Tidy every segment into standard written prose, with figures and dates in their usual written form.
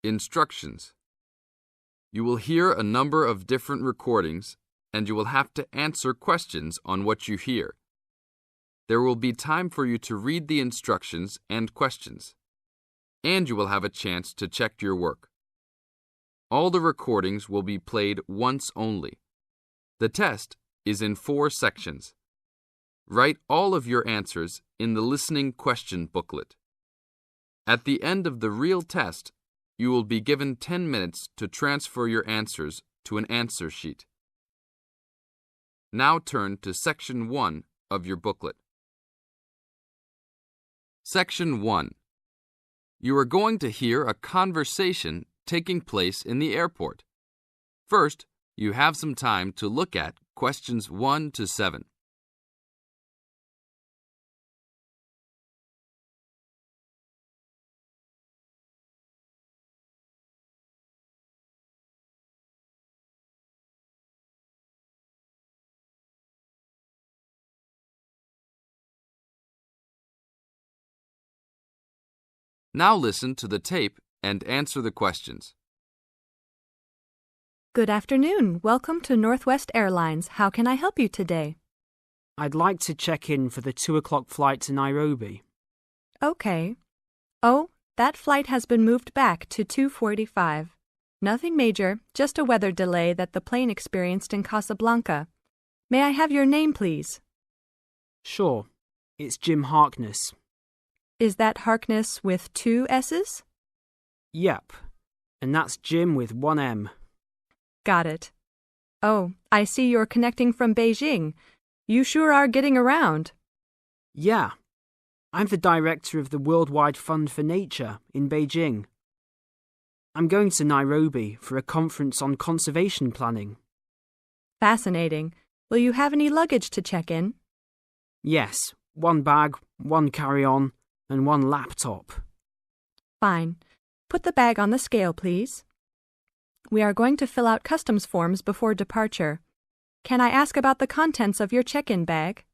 Instructions. You will hear a number of different recordings, and you will have to answer questions on what you hear. There will be time for you to read the instructions and questions, and you will have a chance to check your work. All the recordings will be played once only. The test is in 4 sections. Write all of your answers in the listening question booklet. At the end of the real test, you will be given 10 minutes to transfer your answers to an answer sheet. Now turn to Section 1 of your booklet. Section 1. You are going to hear a conversation taking place in the airport. First, you have some time to look at questions 1 to 7. Now listen to the tape and answer the questions. Good afternoon. Welcome to Northwest Airlines. How can I help you today? I'd like to check in for the 2 o'clock flight to Nairobi. Okay. Oh, that flight has been moved back to 2:45. Nothing major, just a weather delay that the plane experienced in Casablanca. May I have your name, please? Sure, it's Jim Harkness. Is that Harkness with 2 S's? Yep, and that's Jim with 1 M. Got it. Oh, I see you're connecting from Beijing. You sure are getting around. Yeah, I'm the director of the Worldwide Fund for Nature in Beijing. I'm going to Nairobi for a conference on conservation planning. Fascinating. Will you have any luggage to check in? Yes, 1 bag, 1 carry-on, and 1 laptop. Fine. Put the bag on the scale, please. We are going to fill out customs forms before departure. Can I ask about the contents of your check-in bag?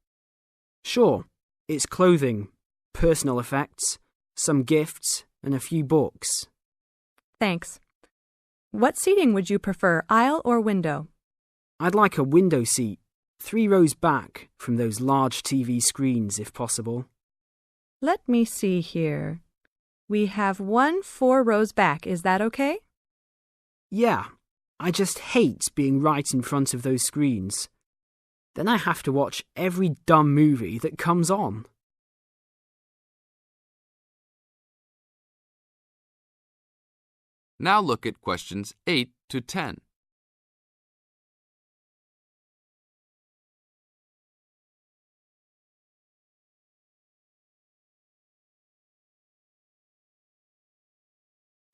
Sure, it's clothing, personal effects, some gifts, and a few books. Thanks. What seating would you prefer, aisle or window? I'd like a window seat, 3 rows back from those large TV screens if possible. Let me see here. We have 1 4 rows back. Is that okay? Yeah, I just hate being right in front of those screens. Then I have to watch every dumb movie that comes on. Now look at questions 8 to 10.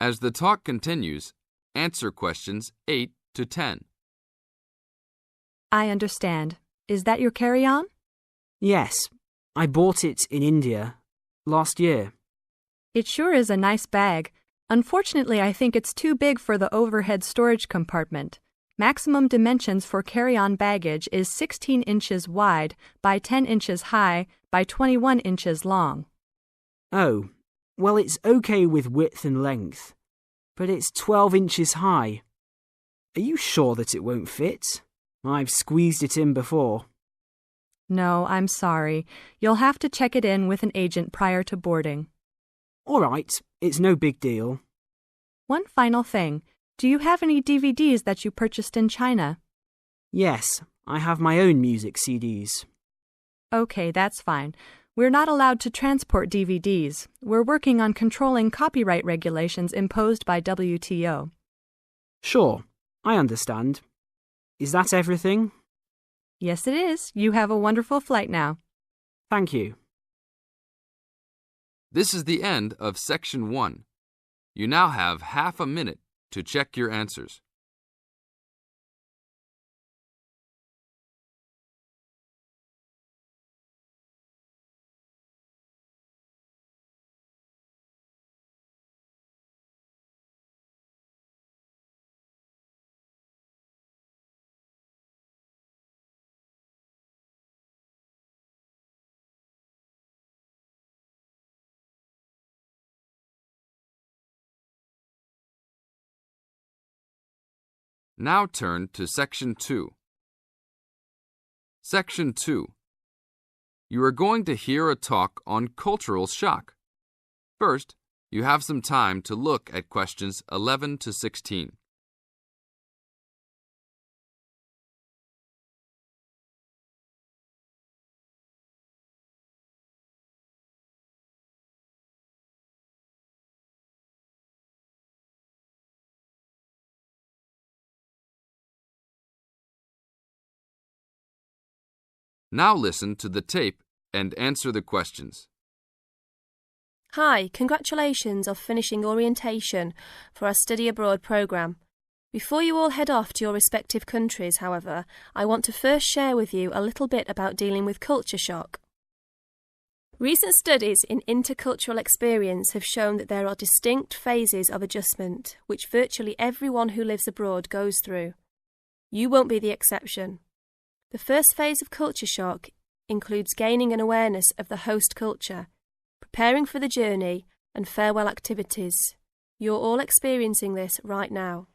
As the talk continues, answer questions 8 to 10. I understand. Is that your carry-on? Yes, I bought it in India last year. It sure is a nice bag. Unfortunately, I think it's too big for the overhead storage compartment. Maximum dimensions for carry-on baggage is 16 inches wide by 10 inches high by 21 inches long. Oh, well, it's okay with width and length, but it's 12 inches high. Are you sure that it won't fit? I've squeezed it in before. No, I'm sorry. You'll have to check it in with an agent prior to boarding. All right, it's no big deal. One final thing. Do you have any DVDs that you purchased in China? Yes, I have my own music CDs. Okay, that's fine. We're not allowed to transport DVDs. We're working on controlling copyright regulations imposed by WTO. Sure, I understand. Is that everything? Yes, it is. You have a wonderful flight now. Thank you. This is the end of Section 1. You now have half a minute to check your answers. Now turn to Section 2. Section 2. You are going to hear a talk on cultural shock. First, you have some time to look at questions 11 to 16. Now listen to the tape and answer the questions. Hi, congratulations on finishing orientation for our study abroad programme. Before you all head off to your respective countries, however, I want to first share with you a little bit about dealing with culture shock. Recent studies in intercultural experience have shown that there are distinct phases of adjustment which virtually everyone who lives abroad goes through. You won't be the exception. The first phase of culture shock includes gaining an awareness of the host culture, preparing for the journey, and farewell activities. You're all experiencing this right now.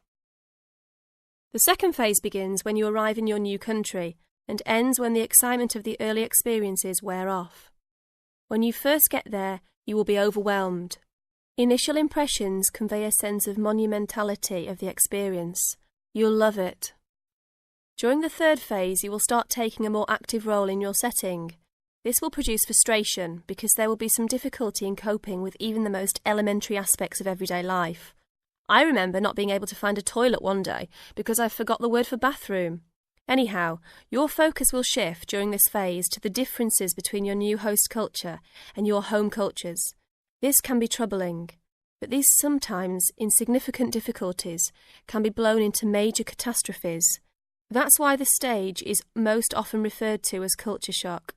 The second phase begins when you arrive in your new country and ends when the excitement of the early experiences wear off. When you first get there, you will be overwhelmed. Initial impressions convey a sense of monumentality of the experience. You'll love it. During the third phase, you will start taking a more active role in your setting. This will produce frustration because there will be some difficulty in coping with even the most elementary aspects of everyday life. I remember not being able to find a toilet one day because I forgot the word for bathroom. Anyhow, your focus will shift during this phase to the differences between your new host culture and your home cultures. This can be troubling, but these sometimes insignificant difficulties can be blown into major catastrophes. That's why the stage is most often referred to as culture shock.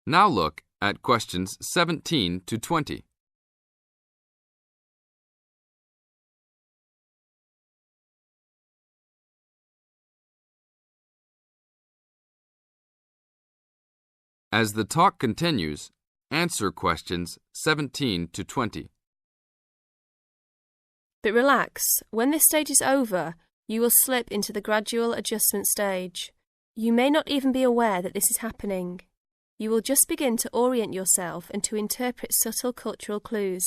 Now look at questions 17 to 20. As the talk continues, answer questions 17 to 20. But relax, when this stage is over, you will slip into the gradual adjustment stage. You may not even be aware that this is happening. You will just begin to orient yourself and to interpret subtle cultural clues.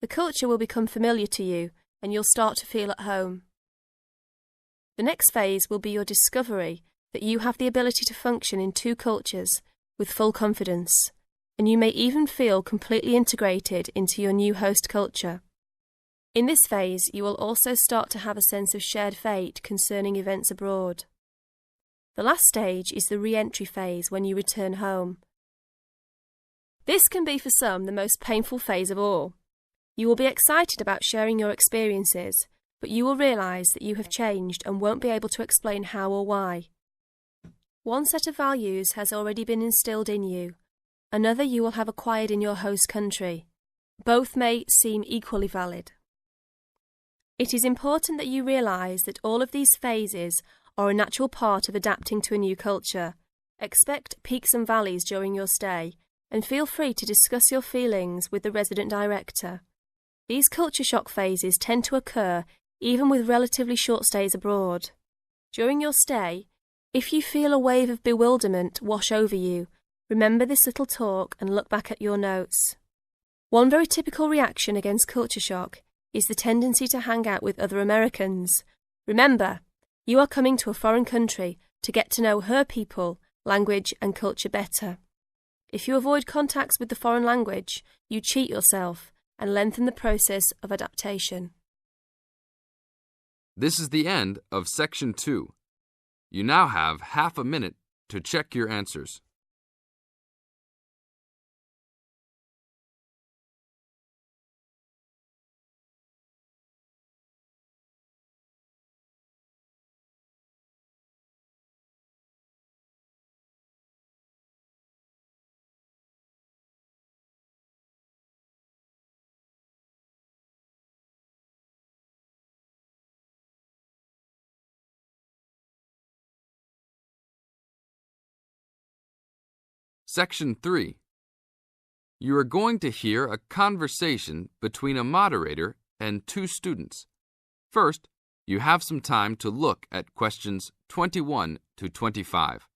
The culture will become familiar to you, and you'll start to feel at home. The next phase will be your discovery that you have the ability to function in two cultures with full confidence, and you may even feel completely integrated into your new host culture. In this phase, you will also start to have a sense of shared fate concerning events abroad. The last stage is the re-entry phase when you return home. This can be for some the most painful phase of all. You will be excited about sharing your experiences, but you will realise that you have changed and won't be able to explain how or why. One set of values has already been instilled in you, another you will have acquired in your host country. Both may seem equally valid. It is important that you realise that all of these phases are a natural part of adapting to a new culture. Expect peaks and valleys during your stay, and feel free to discuss your feelings with the resident director. These culture shock phases tend to occur even with relatively short stays abroad. During your stay, if you feel a wave of bewilderment wash over you, remember this little talk and look back at your notes. One very typical reaction against culture shock is the tendency to hang out with other Americans. Remember, you are coming to a foreign country to get to know her people, language and culture better. If you avoid contacts with the foreign language, you cheat yourself and lengthen the process of adaptation. This is the end of Section 2. You now have half a minute to check your answers. Section 3. You are going to hear a conversation between a moderator and two students. First, you have some time to look at questions 21 to 25.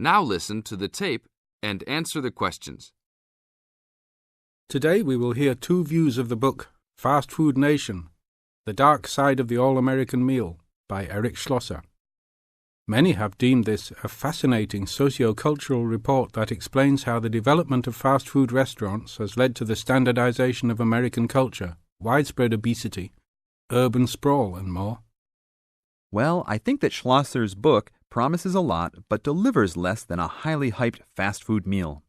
Now listen to the tape and answer the questions. Today we will hear two views of the book Fast Food Nation, The Dark Side of the All-American Meal by Eric Schlosser. Many have deemed this a fascinating socio-cultural report that explains how the development of fast food restaurants has led to the standardization of American culture, widespread obesity, urban sprawl, and more. Well, I think that Schlosser's book promises a lot but delivers less than a highly hyped fast food meal.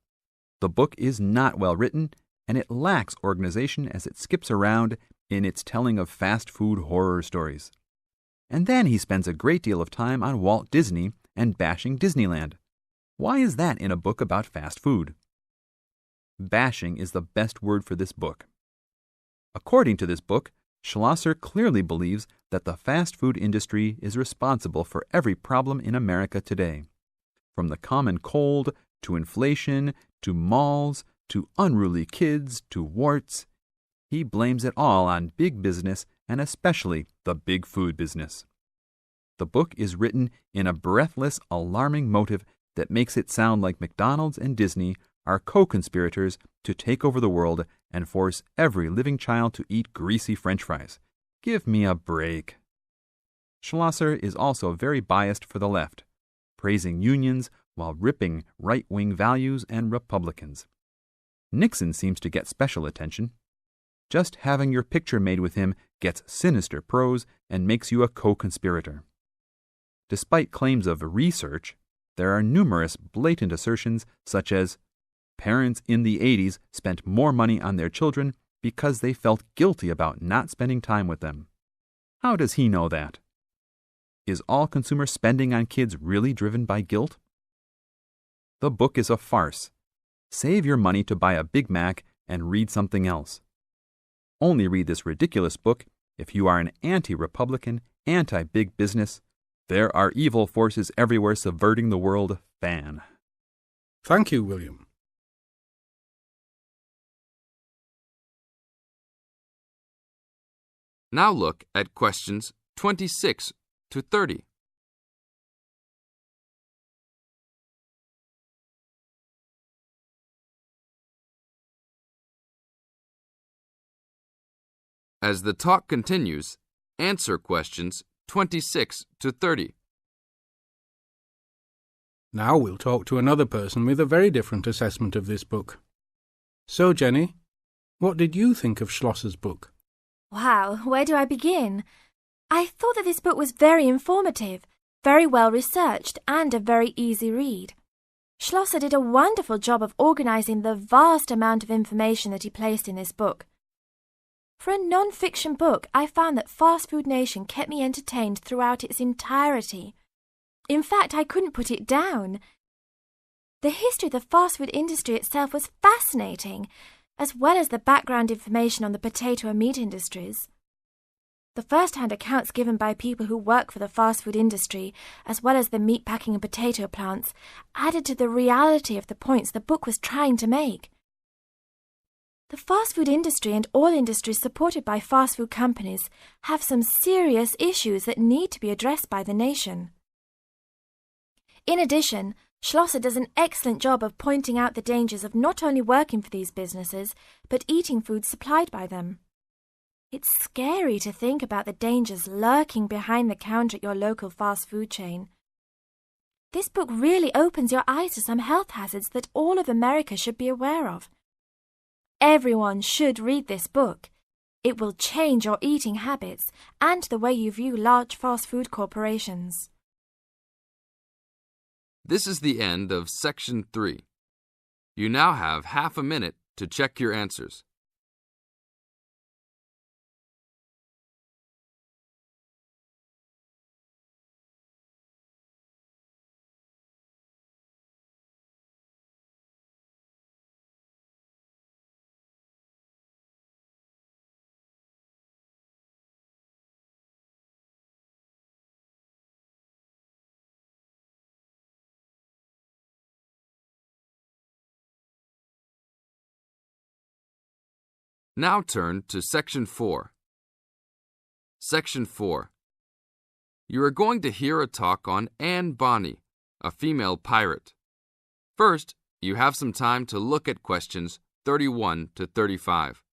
The book is not well written, and it lacks organization as it skips around in its telling of fast food horror stories. And then he spends a great deal of time on Walt Disney and bashing Disneyland. Why is that in a book about fast food? Bashing is the best word for this book. According to this book, Schlosser clearly believes that the fast food industry is responsible for every problem in America today. From the common cold, to inflation, to malls, to unruly kids, to warts. He blames it all on big business and especially the big food business. The book is written in a breathless, alarming motive that makes it sound like McDonald's and Disney are co-conspirators to take over the world and force every living child to eat greasy French fries. Give me a break. Schlosser is also very biased for the left, praising unions while ripping right-wing values and Republicans. Nixon seems to get special attention. Just having your picture made with him gets sinister prose and makes you a co-conspirator. Despite claims of research, there are numerous blatant assertions such as parents in the 80s spent more money on their children because they felt guilty about not spending time with them. How does he know that? Is all consumer spending on kids really driven by guilt? The book is a farce. Save your money to buy a Big Mac and read something else. Only read this ridiculous book if you are an anti-Republican, anti-big business, there are evil forces everywhere subverting the world fan. Thank you, William. Now look at questions 26 to 30. As the talk continues, answer questions 26 to 30. Now we'll talk to another person with a very different assessment of this book. So, Jenny, what did you think of Schlosser's book? Wow, where do I begin? I thought that this book was very informative, very well researched, and a very easy read. Schlosser did a wonderful job of organizing the vast amount of information that he placed in this book. For a non-fiction book, I found that Fast Food Nation kept me entertained throughout its entirety. In fact, I couldn't put it down. The history of the fast food industry itself was fascinating, as well as the background information on the potato and meat industries. The first-hand accounts given by people who work for the fast food industry, as well as the meatpacking and potato plants, added to the reality of the points the book was trying to make. The fast food industry and all industries supported by fast food companies have some serious issues that need to be addressed by the nation. In addition, Schlosser does an excellent job of pointing out the dangers of not only working for these businesses, but eating food supplied by them. It's scary to think about the dangers lurking behind the counter at your local fast food chain. This book really opens your eyes to some health hazards that all of America should be aware of. Everyone should read this book. It will change your eating habits and the way you view large fast food corporations. This is the end of Section 3. You now have half a minute to check your answers. Now turn to Section 4. Section 4. You are going to hear a talk on Anne Bonny, a female pirate. First, you have some time to look at questions 31 to 35.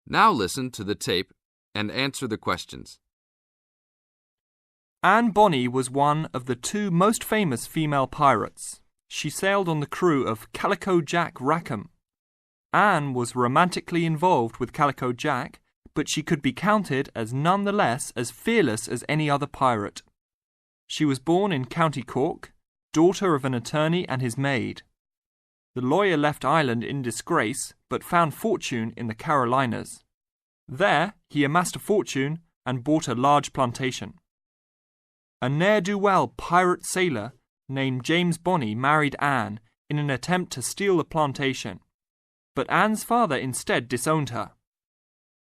Now listen to the tape and answer the questions. Anne Bonny was one of the two most famous female pirates. She sailed on the crew of Calico Jack Rackham. Anne was romantically involved with Calico Jack, but she could be counted as none the less as fearless as any other pirate. She was born in County Cork, daughter of an attorney and his maid. The lawyer left Ireland in disgrace, but found fortune in the Carolinas. There, he amassed a fortune and bought a large plantation. A ne'er-do-well pirate sailor named James Bonny married Anne in an attempt to steal the plantation, but Anne's father instead disowned her.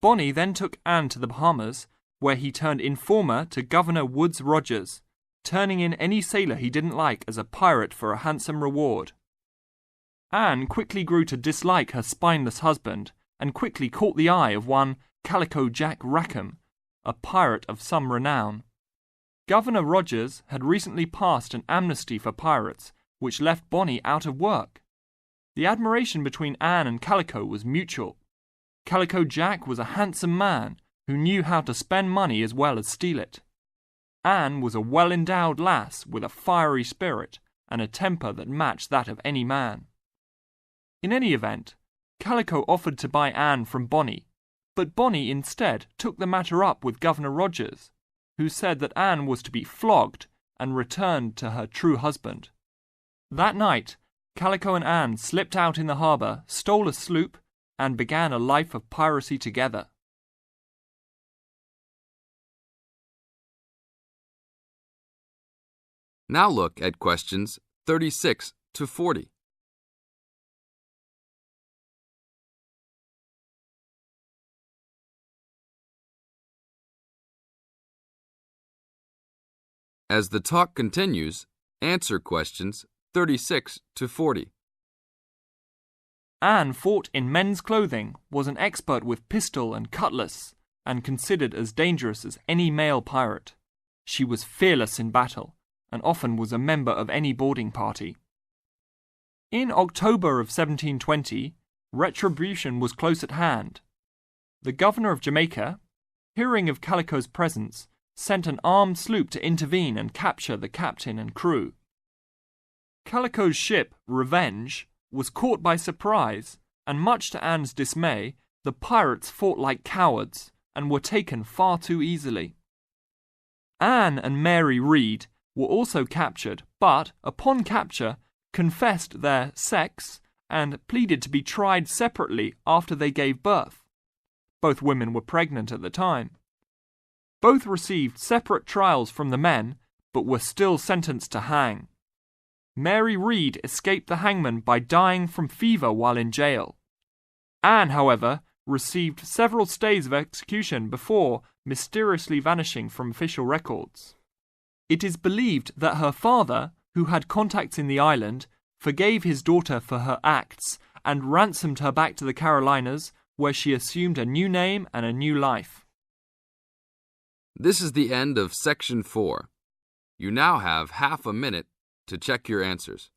Bonny then took Anne to the Bahamas, where he turned informer to Governor Woodes Rogers, turning in any sailor he didn't like as a pirate for a handsome reward. Anne quickly grew to dislike her spineless husband and quickly caught the eye of one Calico Jack Rackham, a pirate of some renown. Governor Rogers had recently passed an amnesty for pirates, which left Bonny out of work. The admiration between Anne and Calico was mutual. Calico Jack was a handsome man who knew how to spend money as well as steal it. Anne was a well-endowed lass with a fiery spirit and a temper that matched that of any man. In any event, Calico offered to buy Anne from Bonny, but Bonny instead took the matter up with Governor Rogers, who said that Anne was to be flogged and returned to her true husband. That night, Calico and Anne slipped out in the harbour, stole a sloop, and began a life of piracy together. Now look at questions 36 to 40. As the talk continues, answer questions 36 to 40. Anne fought in men's clothing, was an expert with pistol and cutlass, and considered as dangerous as any male pirate. She was fearless in battle, and often was a member of any boarding party. In October of 1720, retribution was close at hand. The governor of Jamaica, hearing of Calico's presence, sent an armed sloop to intervene and capture the captain and crew. Calico's ship, Revenge, was caught by surprise, and much to Anne's dismay, the pirates fought like cowards and were taken far too easily. Anne and Mary Read were also captured, but, upon capture, confessed their sex and pleaded to be tried separately after they gave birth. Both women were pregnant at the time. Both received separate trials from the men, but were still sentenced to hang. Mary Read escaped the hangman by dying from fever while in jail. Anne, however, received several stays of execution before mysteriously vanishing from official records. It is believed that her father, who had contacts in the island, forgave his daughter for her acts and ransomed her back to the Carolinas, where she assumed a new name and a new life. This is the end of Section 4. You now have half a minute to check your answers.